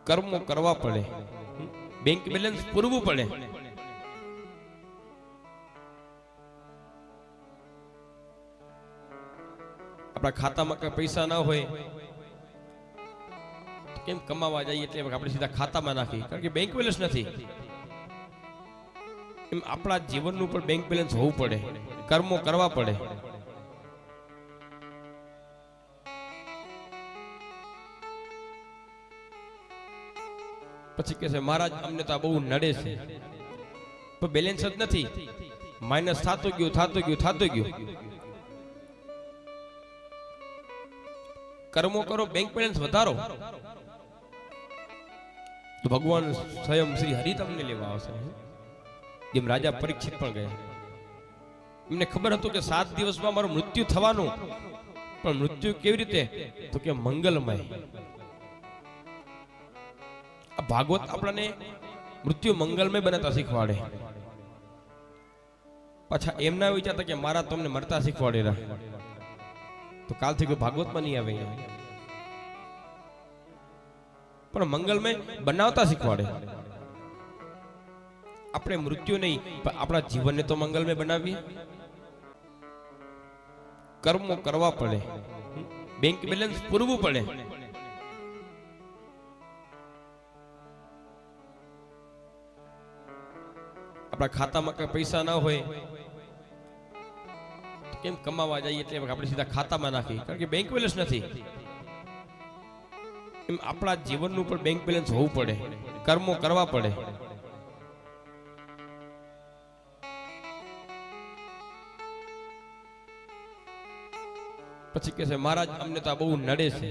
कर्मों करवा पड़े, बैंक बैलेंस पूरवू पड़े। अपना खाता में कई पैसा ना होय तो केम कमावा जाइए એટલે આપણે સીધા ખાતામાં નાખી, કારણ કે બેંક બેલેન્સ નથી। એમ આપણા જીવનનું પણ બેંક બેલેન્સ હોવું પડે, કર્મો કરવા પડે। પછી કહે છે મહારાજ અમને તો આ બહુ નડે છે, પણ બેલેન્સ જ નથી, માઇનસ થાતો ગયું। कर्मों करो, बैंक बैलेंस વધારો तो भगवान स्वयं श्री हरि तमने लेवा आवशे। जेम राजा परीक्षित पण गया, एमने खबर हतुं के 7 दिवसमां मारुं मृत्यु थवानुं, पण मृत्यु केवी रीते तो के मंगलमय। आ भागवत आपणे मृत्यु मंगलमय बनाता शीखवाड़े। पाछा एम ना विचारता के मारा तमने मरता शीखवाड़ेला, तो काल थी भागवत में नहीं आवे, पर मंगल में बनावता शीखवाड़े। अपने मृत्यु नहीं पर अपना जीवन ने तो मंगल में बनावीए। कर्मों करवा पड़े, बैंक बैलेंस पूरवू पड़े। अपना खाता में कई पैसा ना होय કેમ કમાવા જઈએ એટલે આપણે સીધા ખાતામાં નાખી, કારણ કે બેંક બેલેન્સ નથી। એમ આપણા જીવનનું પણ બેંક બેલેન્સ હોવું પડે, કર્મો કરવા પડે। પછી કહે છે મહારાજ અમને તો આ બહુ નડે છે,